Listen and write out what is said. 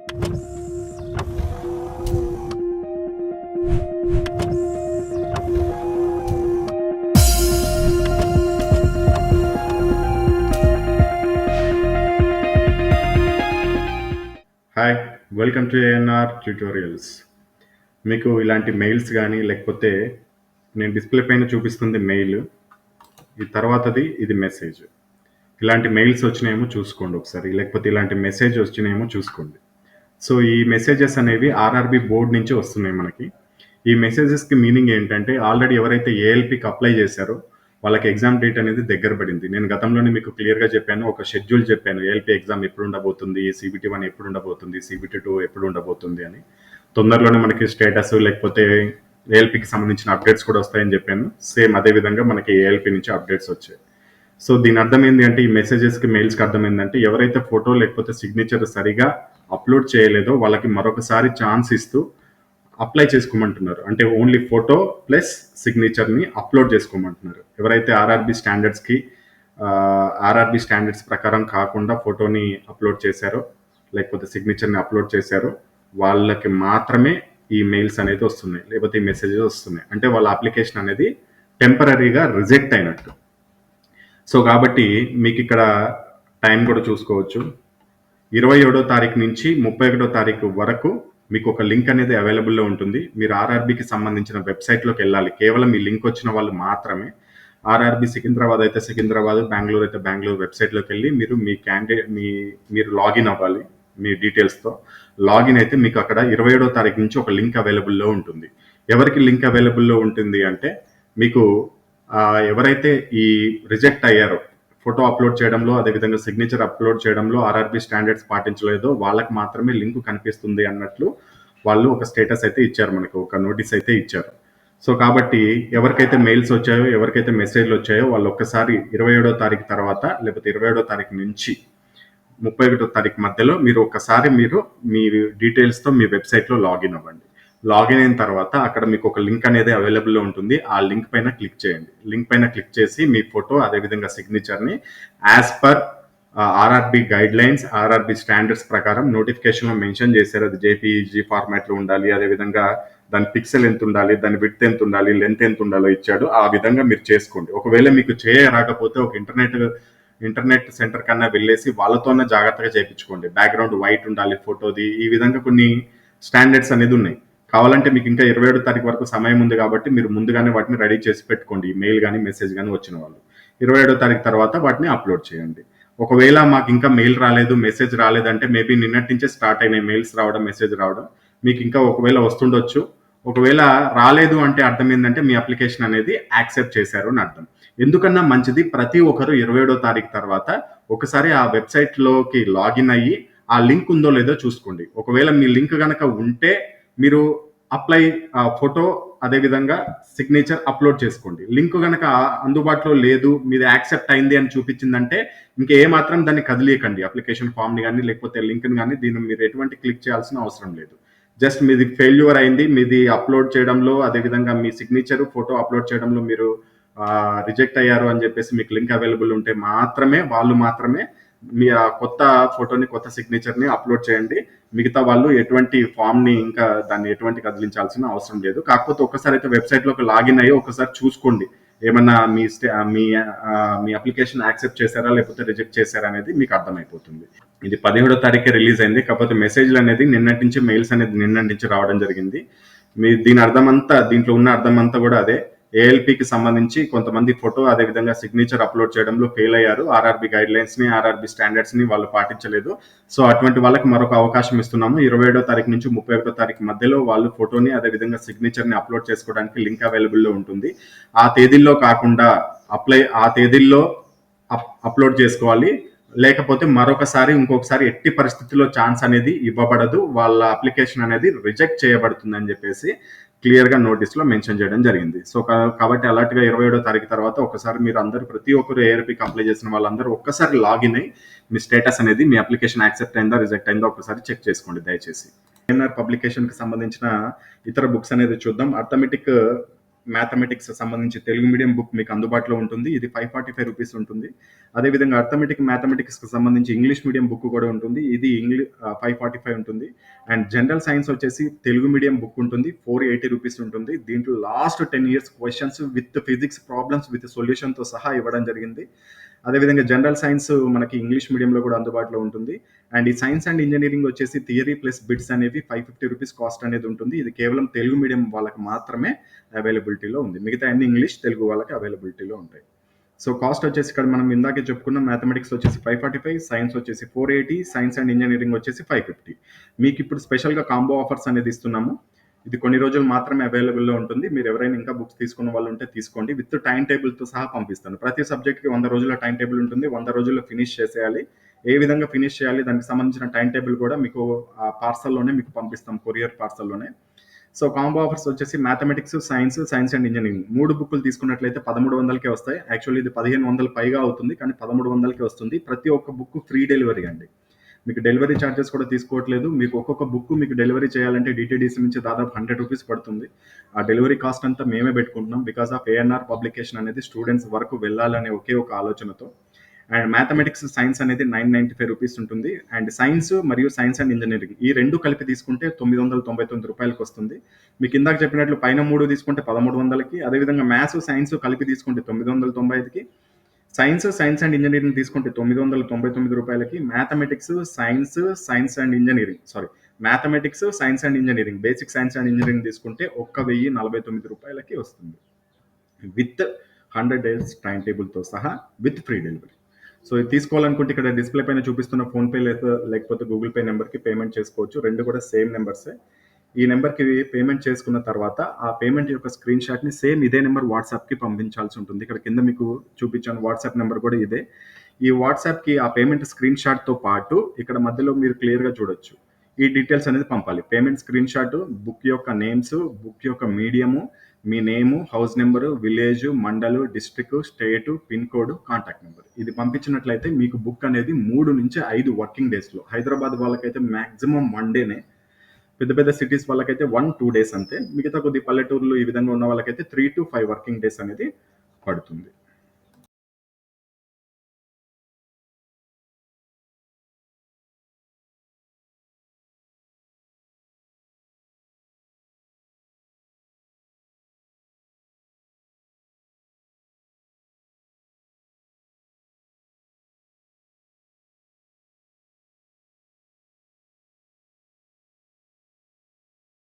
Hi, welcome to ANR tutorials. మీకు ఇలాంటి mails కానీ లేకపోతే నేను డిస్ప్లే పైన చూపిస్తుంది మెయిల్, ఈ తర్వాతది ఇది మెసేజ్. ఇలాంటి మెయిల్స్ వచ్చినాయేమో చూసుకోండి ఒకసారి, లేకపోతే ఇలాంటి మెసేజ్ వచ్చినాయేమో చూసుకోండి. సో ఈ మెసేజెస్ అనేవి ఆర్ఆర్బి బోర్డ్ నుంచి వస్తున్నాయి మనకి. ఈ మెసేజెస్కి మీనింగ్ ఏంటంటే ఆల్రెడీ ఎవరైతే ఏఎల్పికి అప్లై చేశారో వాళ్ళకి ఎగ్జామ్ డేట్ అనేది దగ్గర పడింది. నేను గతంలోనే మీకు క్లియర్గా చెప్పాను, ఒక షెడ్యూల్ చెప్పాను, ఏఎల్పి ఎగ్జామ్ ఎప్పుడు ఉండబోతుంది, సిబిటి 1 ఎప్పుడు ఉండబోతుంది, సిబిటి 2 ఎప్పుడు ఉండబోతుంది అని. తొందరలోనే మనకి స్టేటస్ లేకపోతే ఏఎల్పికి సంబంధించిన అప్డేట్స్ కూడా వస్తాయని చెప్పాను. సేమ్ అదే విధంగా మనకి ఏఎల్పి నుంచి అప్డేట్స్ వచ్చాయి. సో దీని అర్థం ఏంటి అంటే, ఈ మెసేజెస్కి మెయిల్స్కి అర్థం ఏంటంటే ఎవరైతే ఫోటో లేకపోతే సిగ్నేచర్ సరిగా అప్లోడ్ చేయలేదో వాళ్ళకి మరొకసారి ఛాన్స్ ఇస్తూ అప్లై చేసుకోమంటున్నారు. అంటే ఓన్లీ ఫోటో ప్లస్ సిగ్నేచర్ని అప్లోడ్ చేసుకోమంటున్నారు. ఎవరైతే ఆర్ఆర్బి స్టాండర్డ్స్ ప్రకారం కాకుండా ఫోటోని అప్లోడ్ చేశారో లేకపోతే సిగ్నేచర్ని అప్లోడ్ చేశారో వాళ్ళకి మాత్రమే ఈ మెయిల్స్ అనేది వస్తున్నాయి, లేకపోతే ఈ మెసేజెస్ వస్తున్నాయి. అంటే వాళ్ళ అప్లికేషన్ అనేది టెంపరీగా రిజెక్ట్ అయినట్టు. సో కాబట్టి మీకు ఇక్కడ టైం కూడా చూసుకోవచ్చు. 27వ తారీఖు నుంచి 31వ తారీఖు వరకు మీకు ఒక లింక్ అనేది అవైలబుల్లో ఉంటుంది. మీరు ఆర్ఆర్బికి సంబంధించిన వెబ్సైట్లోకి వెళ్ళాలి. కేవలం ఈ లింక్ వచ్చిన వాళ్ళు మాత్రమే. ఆర్ఆర్బి సికింద్రాబాద్ అయితే సికింద్రాబాద్, బెంగళూరు అయితే బెంగళూరు వెబ్సైట్లోకి వెళ్ళి మీరు మీరు లాగిన్ అవ్వాలి. మీ డీటెయిల్స్తో లాగిన్ అయితే మీకు అక్కడ 27వ తారీఖు నుంచి ఒక లింక్ అవైలబుల్లో ఉంటుంది. ఎవరికి లింక్ అవైలబుల్లో ఉంటుంది అంటే, మీకు ఎవరైతే ఈ రిజెక్ట్ అయ్యారో ఫోటో అప్లోడ్ చేయడంలో, అదేవిధంగా సిగ్నేచర్ అప్లోడ్ చేయడంలో ఆర్ఆర్బి స్టాండర్డ్స్ పాటించలేదో వాళ్ళకి మాత్రమే లింక్ కనిపిస్తుంది అన్నట్లు వాళ్ళు ఒక స్టేటస్ అయితే ఇచ్చారు, మనకు ఒక నోటీస్ అయితే ఇచ్చారు. సో కాబట్టి ఎవరికైతే మెయిల్స్ వచ్చాయో, ఎవరికైతే మెసేజ్లు వచ్చాయో వాళ్ళు ఒక్కసారి 27వ తారీఖు తర్వాత లేకపోతే 27వ తారీఖు నుంచి 31వ తారీఖు మధ్యలో మీరు ఒక్కసారి మీ డీటెయిల్స్తో మీ వెబ్సైట్లో లాగిన్ అవ్వండి. లాగిన్ అయిన తర్వాత అక్కడ మీకు ఒక లింక్ అనేది అవైలబుల్లో ఉంటుంది. ఆ లింక్ పైన క్లిక్ చేయండి. లింక్ పైన క్లిక్ చేసి మీ ఫోటో అదేవిధంగా సిగ్నేచర్ని as per RRB guidelines, RRB standards ప్రకారం నోటిఫికేషన్లో మెన్షన్ చేశారు. అది జేపీఈజీ ఫార్మాట్లో ఉండాలి, అదేవిధంగా దాని పిక్సెల్ ఎంత ఉండాలి, దాని విడ్త్ ఎంత ఉండాలి, లెంత్ ఎంత ఉండాలో ఇచ్చాడు. ఆ విధంగా మీరు చేసుకోండి. ఒకవేళ మీకు రాకపోతే ఒక ఇంటర్నెట్ సెంటర్ కన్నా వెళ్ళేసి వాళ్ళతోనే జాగ్రత్తగా చేయించుకోండి. బ్యాక్గ్రౌండ్ వైట్ ఉండాలి ఫోటోది. ఈ విధంగా కొన్ని స్టాండర్డ్స్ అనేది ఉన్నాయి. కావాలంటే మీకు ఇంకా 27వ తారీఖు వరకు సమయం ఉంది కాబట్టి మీరు ముందుగానే వాటిని రెడీ చేసి పెట్టుకోండి. మెయిల్ కానీ మెసేజ్ కానీ వచ్చిన వాళ్ళు 27వ తారీఖు తర్వాత వాటిని అప్లోడ్ చేయండి. ఒకవేళ మాకు ఇంకా మెయిల్ రాలేదు, మెసేజ్ రాలేదంటే మేబీ నిన్నటి నుంచే స్టార్ట్ అయినాయి మెయిల్స్ రావడం, మెసేజ్ రావడం. మీకు ఇంకా ఒకవేళ వస్తుండొచ్చు. ఒకవేళ రాలేదు అంటే అర్థం ఏంటంటే మీ అప్లికేషన్ అనేది యాక్సెప్ట్ చేశారు అని అర్థం. ఎందుకన్నా మంచిది, ప్రతి ఒక్కరు 27వ తారీఖు తర్వాత ఒకసారి ఆ వెబ్సైట్లోకి లాగిన్ అయ్యి ఆ లింక్ ఉందో లేదో చూసుకోండి. ఒకవేళ మీ లింక్ కనుక ఉంటే మీరు అప్లై ఫోటో అదేవిధంగా సిగ్నేచర్ అప్లోడ్ చేసుకోండి. లింక్ కనుక అందుబాటులో లేదు, మీది యాక్సెప్ట్ అయింది అని చూపించిందంటే ఇంకా ఏమాత్రం దాన్ని కదిలీయకండి. అప్లికేషన్ ఫామ్ని కానీ లేకపోతే లింక్ని కానీ దీన్ని మీరు ఎటువంటి క్లిక్ చేయాల్సిన అవసరం లేదు. జస్ట్ మీది ఫెయిల్యూర్ అయింది, మీది అప్లోడ్ చేయడంలో అదేవిధంగా మీ సిగ్నేచర్ ఫోటో అప్లోడ్ చేయడంలో మీరు రిజెక్ట్ అయ్యారు అని చెప్పేసి మీకు లింక్ అవైలబుల్ ఉంటే వాళ్ళు మాత్రమే మీ కొత్త ఫోటోని, కొత్త సిగ్నేచర్ని అప్లోడ్ చేయండి. మిగతా వాళ్ళు ఎటువంటి ఫామ్ని ఇంకా దాన్ని ఎటువంటి కదిలించాల్సిన అవసరం లేదు. కాకపోతే ఒక్కసారి అయితే వెబ్సైట్లోకి లాగిన్ అయ్యి ఒకసారి చూసుకోండి, ఏమన్నా మీ అప్లికేషన్ యాక్సెప్ట్ చేశారా లేకపోతే రిజెక్ట్ చేశారా అనేది మీకు అర్థమైపోతుంది. ఇది 17వ తారీఖే రిలీజ్ అయింది. కాకపోతే మెసేజ్లు అనేది నిన్నటి నుంచి, మెయిల్స్ అనేది నిన్నటి నుంచి రావడం జరిగింది. దీంట్లో ఉన్న అర్థం అంతా కూడా అదే. ఏఎల్పికి సంబంధించి కొంతమంది ఫోటో అదేవిధంగా సిగ్నేచర్ అప్లోడ్ చేయడంలో ఫెయిల్ అయ్యారు. ఆర్ఆర్బి గైడ్ లైన్స్ని, ఆర్ఆర్బి స్టాండర్డ్స్ని వాళ్ళు పాటించలేదు. సో అటువంటి వాళ్ళకి మరొక అవకాశం ఇస్తున్నాము. 27వ తారీఖు నుంచి 31వ తారీఖు మధ్యలో వాళ్ళు ఫోటోని అదేవిధంగా సిగ్నేచర్ని అప్లోడ్ చేసుకోవడానికి లింక్ అవైలబుల్లో ఉంటుంది. ఆ తేదీల్లో కాకుండా ఆ తేదీల్లో అప్లోడ్ చేసుకోవాలి. లేకపోతే ఇంకొకసారి ఎట్టి పరిస్థితుల్లో ఛాన్స్ అనేది ఇవ్వబడదు, వాళ్ళ అప్లికేషన్ అనేది రిజెక్ట్ చేయబడుతుంది అని చెప్పేసి క్లియర్గా నోటీస్లో మెన్షన్ చేయడం జరిగింది. సో కాబట్టి అలర్ట్గా 27వ తారీఖు తర్వాత ఒకసారి మీరు అందరూ, ప్రతి ఒక్కరు ఏఆర్పికి అప్లై చేసిన వాళ్ళందరూ ఒక్కసారి లాగిన్ అయ్యి మీ స్టేటస్ అనేది, మీ అప్లికేషన్ యాక్సెప్ట్ అయిందా రిజెక్ట్ అయిందా ఒకసారి చెక్ చేసుకోండి దయచేసి. ఏఎన్ఆర్ పబ్లికేషన్కి సంబంధించిన ఇతర బుక్స్ అనేది చూద్దాం. అర్థమెటిక్ మ్యాథమెటిక్స్ సంబంధించి తెలుగు మీడియం బుక్ మీకు అందుబాటులో ఉంటుంది. ఇది 545 రూపీస్ ఉంటుంది. అదేవిధంగా అర్థమెటిక్, మ్యాథమెటిక్స్‌కి సంబంధించి ఇంగ్లీష్ మీడియం బుక్ కూడా ఉంటుంది. ఇది 545 ఉంటుంది. అండ్ జనరల్ సైన్స్ వచ్చేసి తెలుగు మీడియం బుక్ ఉంటుంది. 480 రూపీస్ ఉంటుంది. దీంట్లో last 10 years questions with physics problems with సొల్యూషన్‌తో సహా ఇవ్వడం జరిగింది. అదేవిధంగా జనరల్ సైన్స్ మనకి ఇంగ్లీష్ మీడియంలో కూడా అందుబాటులో ఉంటుంది. అండ్ ఈ సైన్స్ అండ్ ఇంజనీరింగ్ వచ్చేసి థియరీ ప్లస్ బిట్స్ అనేవి 550 రూపీస్ కాస్ట్ అనేది ఉంటుంది. ఇది కేవలం తెలుగు మీడియం వాళ్ళకి మాత్రమే అవైలబిలిటీలో ఉంది. మిగతా అన్ని ఇంగ్లీష్, తెలుగు వాళ్ళకి అవైలబిలిటీలో ఉంటాయి. సో కాస్ట్ వచ్చేసి ఇక్కడ మనం ఇందాకే చెప్పుకున్న మ్యాథమెటిక్స్ వచ్చేసి 545, సైన్స్ వచ్చేసి 480, సైన్స్ అండ్ ఇంజనీరింగ్ వచ్చేసి 550. మీకు ఇప్పుడు స్పెషల్గా కాంబో ఆఫర్స్ అనేది ఇస్తున్నాము. ఇది కొన్ని రోజులు మాత్రమే అవైలబుల్లో ఉంటుంది. మీరు ఎవరైనా ఇంకా బుక్స్ తీసుకున్న వాళ్ళు ఉంటే తీసుకోండి. విత్ టైం టేబుల్తో సహా పంపిస్తాను. ప్రతి సబ్జెక్ట్కి 100 రోజుల టైం టేబుల్ ఉంటుంది. 100 రోజుల్లో ఫినిష్ చేసేయాలి. ఏ విధంగా ఫినిష్ చేయాలి దానికి సంబంధించిన టైం టేబుల్ కూడా మీకు ఆ పార్సల్లోనే మీకు పంపిస్తాం, కొరియర్ పార్సల్లోనే. సో కాంబో ఆఫర్స్ వచ్చేసి mathematics, science, science and engineering 3 బుక్కులు తీసుకున్నట్లయితే 1300కే వస్తాయి. యాక్చువల్లీ ఇది 1500 పైగా అవుతుంది, కానీ 1300కే వస్తుంది. ప్రతి ఒక్క బుక్ ఫ్రీ డెలివరీ అండి. మీకు డెలివరీ ఛార్జెస్ కూడా తీసుకోవట్లేదు. మీకు ఒక్కొక్క బుక్ మీకు డెలివరీ చేయాలంటే డిటీడీసీ నుంచి దాదాపు 100 రూపీస్ పడుతుంది. ఆ డెలివరీ కాస్ట్ అంతా మేమే పెట్టుకుంటున్నాం. బికాస్ ఆఫ్ ఏఎన్ఆర్ పబ్లికేషన్ అనేది స్టూడెంట్స్ వరకు వెళ్ళాలనే ఒకే ఒక ఆలోచనతో. అండ్ మ్యాథమెటిక్స్, సైన్స్ అనేది 995 రూపీస్ ఉంటుంది. అండ్ సైన్స్ మరియు సైన్స్ అండ్ ఇంజనీరింగ్ ఈ రెండు కలిపి తీసుకుంటే 999 రూపాయలకి వస్తుంది. మీకు ఇందాక చెప్పినట్లు పైన 3 తీసుకుంటే 1300కి, అదేవిధంగా మ్యాథ్స్, సైన్స్ కలిపి తీసుకుంటే 995కి, సైన్స్ అండ్ ఇంజనీరింగ్ తీసుకుంటే 999 రూపాయలకి, mathematics, science and engineering mathematics, science and engineering, basic science and engineering తీసుకుంటే 1049 రూపాయలకి వస్తుంది. విత్ 100 డేస్ టైం టేబుల్తో సహా విత్ ఫ్రీ డెలివరీ. సో ఇది తీసుకోవాలనుకుంటే ఇక్కడ డిస్ప్లే పైన చూపిస్తున్న ఫోన్పే లేకపోతే గూగుల్ పే నెంబర్కి పేమెంట్ చేసుకోవచ్చు. రెండు కూడా సేమ్ నెంబర్సే. ఈ నెంబర్కి పేమెంట్ చేసుకున్న తర్వాత ఆ పేమెంట్ యొక్క స్క్రీన్ షాట్ని సేమ్ ఇదే నెంబర్ వాట్సాప్కి పంపించాల్సి ఉంటుంది. ఇక్కడ కింద మీకు చూపించాను వాట్సాప్ నెంబర్ కూడా ఇదే. ఈ వాట్సాప్కి ఆ పేమెంట్ స్క్రీన్ షాట్తో పాటు ఇక్కడ మధ్యలో మీరు క్లియర్గా చూడొచ్చు ఈ డీటెయిల్స్ అనేది పంపాలి. పేమెంట్ స్క్రీన్ షాట్, బుక్ యొక్క నేమ్స్, బుక్ యొక్క మీడియము, మీ నేము, హౌస్ నెంబరు, విలేజ్, మండలు, డిస్ట్రిక్ట్, స్టేటు, పిన్ కోడ్, కాంటాక్ట్ నెంబర్ ఇది పంపించినట్లయితే మీకు బుక్ అనేది 3 నుంచి 5 వర్కింగ్ డేస్లో, హైదరాబాద్ వాళ్ళకైతే మ్యాక్సిమం 1 డేనే, పెద్ద పెద్ద సిటీస్ వాళ్ళకైతే 1-2 డేస్ అంతే, మిగతా కొద్ది పల్లెటూర్లు ఈ విధంగా ఉన్న వాళ్ళకైతే 3 to 5 వర్కింగ్ డేస్ అనేది పడుతుంది.